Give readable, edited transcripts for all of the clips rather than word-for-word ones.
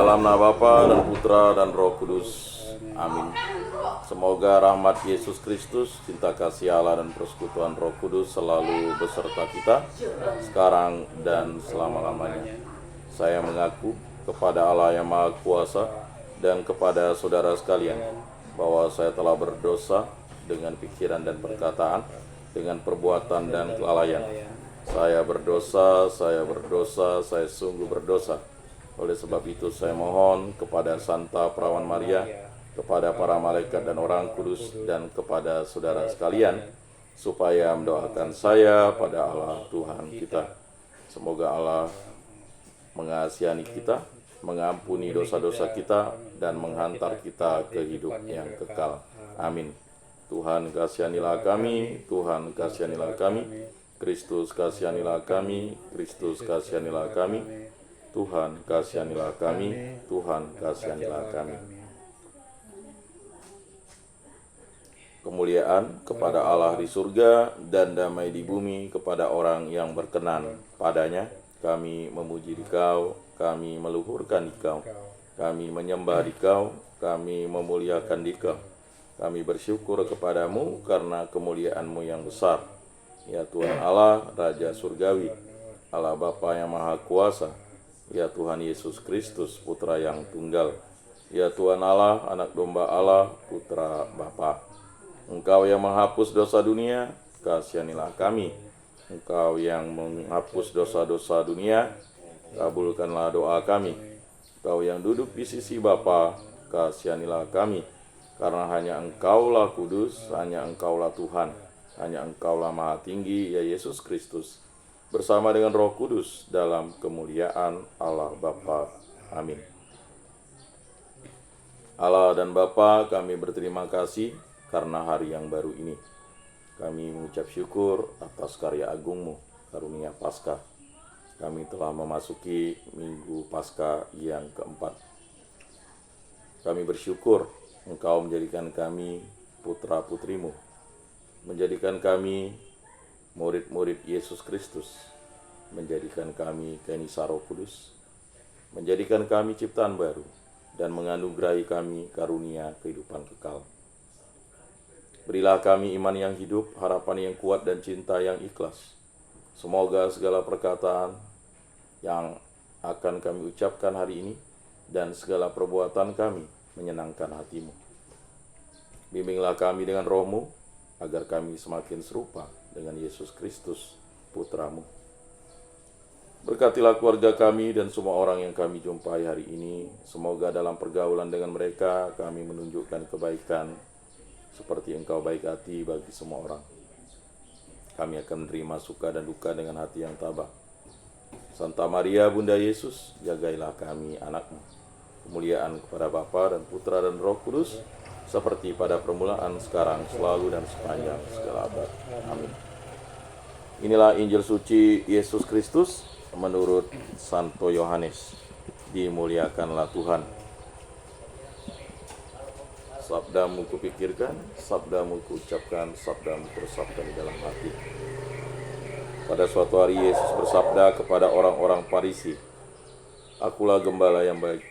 dalam nama Bapa dan Putra dan Roh Kudus. Amin. Semoga rahmat Yesus Kristus, cinta kasih Allah dan persekutuan Roh Kudus selalu beserta kita sekarang dan selama-lamanya. Saya mengaku kepada Allah yang Maha Kuasa dan kepada saudara sekalian bahwa saya telah berdosa dengan pikiran dan perkataan, dengan perbuatan dan kelalaian. Saya berdosa, saya sungguh berdosa. Oleh sebab itu saya mohon kepada Santa Perawan Maria, kepada para malaikat dan orang kudus, dan kepada saudara sekalian, supaya mendoakan saya pada Allah Tuhan kita. Semoga Allah mengasihani kita, mengampuni dosa-dosa kita, dan menghantar kita ke hidup yang kekal. Amin. Tuhan kasihanilah kami, Tuhan kasihanilah kami, Kristus kasihanilah kami, Kristus kasihanilah kami, Tuhan kasihanilah kami, Tuhan kasihanilah kami. Kemuliaan kepada Allah di surga dan damai di bumi kepada orang yang berkenan padanya. Kami memuji Dikau, kami meluhurkan Dikau, kami menyembah Dikau, kami memuliakan Dikau. Kami bersyukur kepadamu karena kemuliaan-Mu yang besar. Ya Tuhan Allah, Raja Surgawi, Allah Bapa yang Maha Kuasa, ya Tuhan Yesus Kristus, Putra yang tunggal, ya Tuhan Allah, Anak Domba Allah, Putra Bapa. Engkau yang menghapus dosa dunia, kasihanilah kami. Engkau yang menghapus dosa-dosa dunia, kabulkanlah doa kami. Engkau yang duduk di sisi Bapa, kasihanilah kami. Karena hanya Engkaulah kudus, hanya Engkaulah Tuhan, hanya Engkaulah Maha Tinggi, ya Yesus Kristus, bersama dengan Roh Kudus dalam kemuliaan Allah Bapa. Amin. Allah dan Bapa, kami berterima kasih karena hari yang baru ini. Kami mengucap syukur atas karya agung-Mu, karunia Paskah. Kami telah memasuki Minggu Paskah yang keempat. Kami bersyukur Engkau menjadikan kami putra-putri-Mu, menjadikan kami murid-murid Yesus Kristus, menjadikan kami Kenisa Roh Kudus, menjadikan kami ciptaan baru, dan menganugerahi kami karunia kehidupan kekal. Berilah kami iman yang hidup, harapan yang kuat, dan cinta yang ikhlas. Semoga segala perkataan yang akan kami ucapkan hari ini dan segala perbuatan kami menyenangkan hati-Mu. Bimbinglah kami dengan Roh-Mu, agar kami semakin serupa dengan Yesus Kristus, Putra-Mu. Berkatilah keluarga kami dan semua orang yang kami jumpai hari ini. Semoga dalam pergaulan dengan mereka kami menunjukkan kebaikan, seperti Engkau baik hati bagi semua orang. Kami akan menerima suka dan duka dengan hati yang tabah. Santa Maria, Bunda Yesus, jagailah kami anak-Mu. Kemuliaan kepada Bapa dan Putra dan Roh Kudus, seperti pada permulaan, sekarang, selalu, dan sepanjang segala abad. Amin. Inilah Injil suci Yesus Kristus menurut Santo Yohanes. Dimuliakanlah Tuhan. Sabda-Mu kupikirkan, sabda-Mu kuucapkan, sabda-Mu kuresapkan di dalam hati. Pada suatu hari Yesus bersabda kepada orang-orang Farisi, "Akulah gembala yang baik.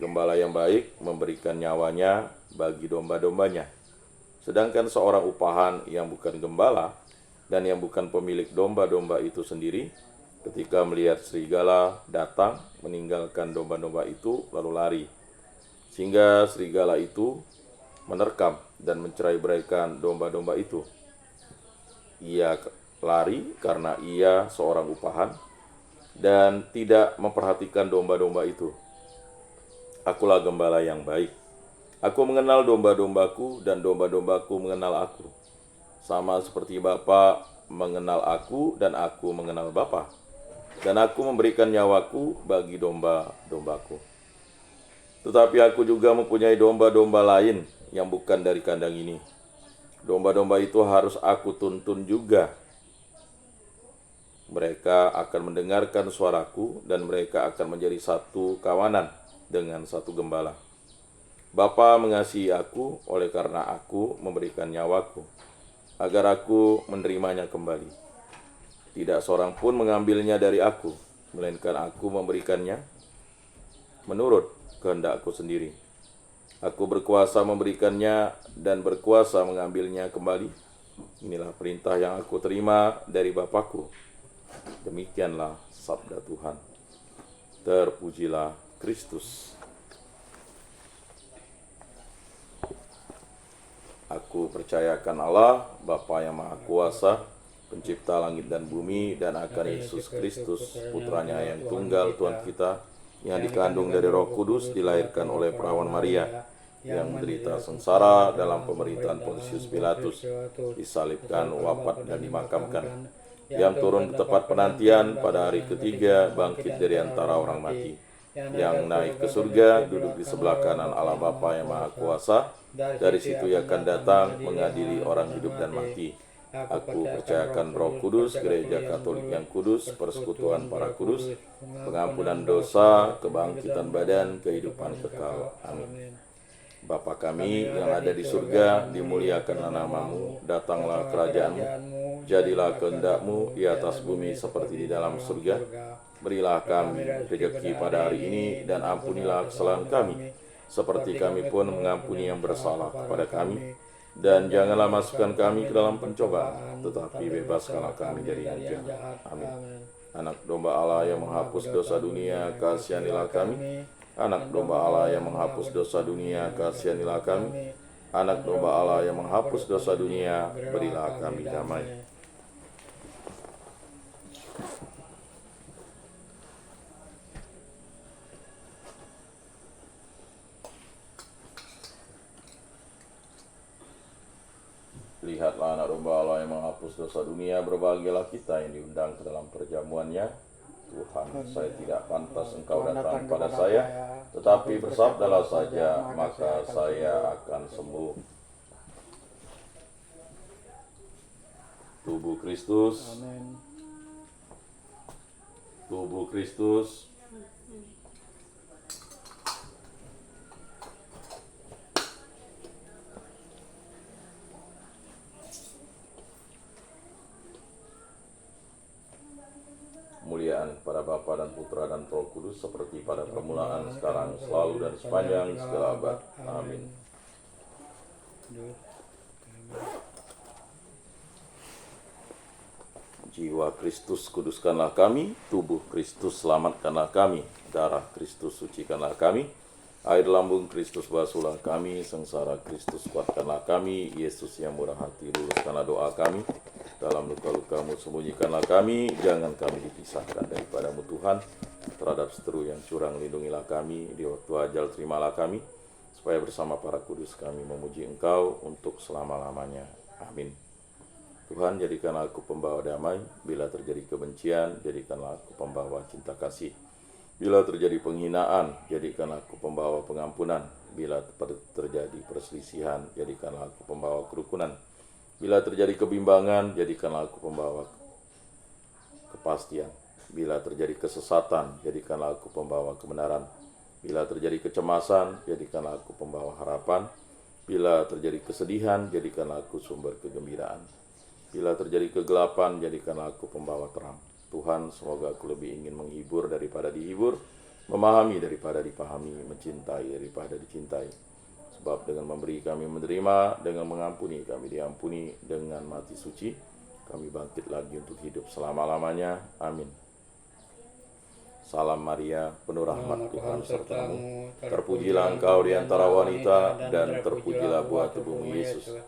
Gembala yang baik memberikan nyawanya bagi domba-dombanya. Sedangkan seorang upahan yang bukan gembala dan yang bukan pemilik domba-domba itu sendiri, ketika melihat serigala datang, meninggalkan domba-domba itu lalu lari. Sehingga serigala itu menerkam dan mencerai-beraikan domba-domba itu. Ia lari karena ia seorang upahan dan tidak memperhatikan domba-domba itu. Akulah gembala yang baik. Aku mengenal domba-dombaku dan domba-dombaku mengenal aku. Sama seperti Bapa mengenal aku dan aku mengenal Bapa. Dan aku memberikan nyawaku bagi domba-dombaku. Tetapi aku juga mempunyai domba-domba lain yang bukan dari kandang ini. Domba-domba itu harus aku tuntun juga. Mereka akan mendengarkan suaraku dan mereka akan menjadi satu kawanan dengan satu gembala. Bapa mengasihi aku oleh karena aku memberikan nyawaku, agar aku menerimanya kembali. Tidak seorang pun mengambilnya dari aku, melainkan aku memberikannya menurut kehendakku sendiri. Aku berkuasa memberikannya dan berkuasa mengambilnya kembali. Inilah perintah yang aku terima dari Bapakku. Demikianlah sabda Tuhan. Terpujilah Kristus. Aku percayakan Allah, Bapa yang Maha Kuasa, pencipta langit dan bumi, dan akan Yesus Kristus, putranya yang tunggal Tuhan kita, yang dikandung dari Roh Kudus, dilahirkan oleh perawan Maria, yang menderita sengsara dalam pemerintahan Pontius Pilatus, disalibkan, wafat, dan dimakamkan, yang turun ke tempat penantian pada hari ketiga, bangkit dari antara orang mati, yang naik ke surga, duduk di sebelah kanan Allah Bapa yang Maha Kuasa. Dari situ ia akan datang mengadili orang hidup dan mati. Aku percayakan Roh Kudus, Gereja Katolik yang kudus, persekutuan para kudus, pengampunan dosa, kebangkitan badan, kehidupan kekal. Amin. Bapa kami yang ada di surga, dimuliakanlah namamu, datanglah kerajaanmu, jadilah kehendak-mu di atas bumi seperti di dalam surga. Berilah kami rezeki pada hari ini, dan ampunilah kesalahan kami, seperti kami pun mengampuni yang bersalah kepada kami. Dan janganlah masukkan kami ke dalam pencobaan, tetapi bebaskanlah kami dari yang jahat. Amin. Anak domba Allah yang menghapus dosa dunia, kasihanilah kami. Anak domba Allah yang menghapus dosa dunia, kasihanilah kami. Anak domba Allah yang menghapus dosa dunia, berilah kami damai. Lihatlah anak domba Allah yang menghapus dosa dunia, berbahagialah kita yang diundang ke dalam perjamuannya. Tuhan, saya tidak pantas Engkau datang pada saya, tetapi bersabdalah saja, maka saya akan sembuh. Tubuh Kristus, tubuh Kristus, kemuliaan kepada Bapa dan Putra dan Roh Kudus, seperti pada permulaan, sekarang, selalu, dan sepanjang segala abad. Amin. Jiwa Kristus, kuduskanlah kami. Tubuh Kristus, selamatkanlah kami. Darah Kristus, sucikanlah kami. Air lambung Kristus, basuhlah kami. Sengsara Kristus, kuatkanlah kami. Yesus yang murah hati, luluskanlah doa kami. Dalam luka-lukamu sembunyikanlah kami, jangan kami dipisahkan daripadamu Tuhan. Terhadap seteru yang curang lindungilah kami, di waktu ajal terimalah kami, supaya bersama para kudus kami memuji Engkau untuk selama-lamanya. Amin. Tuhan, jadikanlah aku pembawa damai, bila terjadi kebencian, jadikanlah aku pembawa cinta kasih. Bila terjadi penghinaan, jadikanlah aku pembawa pengampunan. Bila terjadi perselisihan, jadikanlah aku pembawa kerukunan. Bila terjadi kebimbangan, jadikanlah aku pembawa kepastian. Bila terjadi kesesatan, jadikanlah aku pembawa kebenaran. Bila terjadi kecemasan, jadikanlah aku pembawa harapan. Bila terjadi kesedihan, jadikanlah aku sumber kegembiraan. Bila terjadi kegelapan, jadikanlah aku pembawa terang. Tuhan, semoga aku lebih ingin menghibur daripada dihibur, memahami daripada dipahami, mencintai daripada dicintai. Sebab dengan memberi kami menerima, dengan mengampuni kami diampuni, dengan mati suci kami bangkit lagi untuk hidup selama-lamanya. Amin. Salam Maria, penuh rahmat Tuhan sertamu. Terpujilah engkau di antara wanita, dan terpujilah buah tubuhmu Yesus.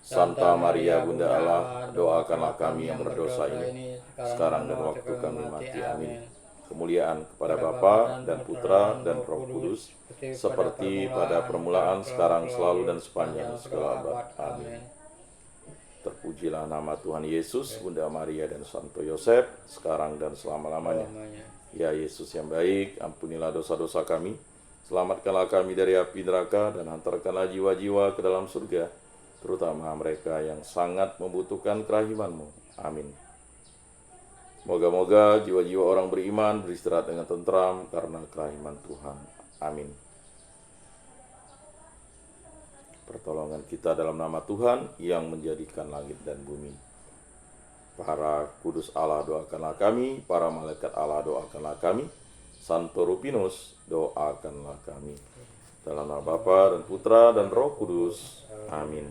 Santa Maria Bunda Allah, doakanlah kami yang berdosa ini, sekarang dan waktu kami mati. Amin. Kemuliaan kepada Bapa dan Putra dan Roh Kudus, seperti pada permulaan, sekarang, selalu, dan sepanjang segala abad. Amin. Terpujilah nama Tuhan Yesus, Bunda Maria, dan Santo Yosef, sekarang dan selama-lamanya. Ya Yesus yang baik, ampunilah dosa-dosa kami, selamatkanlah kami dari api neraka, dan hantarkanlah jiwa-jiwa ke dalam surga, terutama mereka yang sangat membutuhkan kerahiman-Mu. Amin. Moga-moga jiwa-jiwa orang beriman beristirahat dengan tentram karena kerahiman Tuhan. Amin. Pertolongan kita dalam nama Tuhan yang menjadikan langit dan bumi. Para kudus Allah, doakanlah kami. Para malaikat Allah, doakanlah kami. Santo Rupinus, doakanlah kami. Dalam nama Bapa dan Putra dan Roh Kudus. Amin.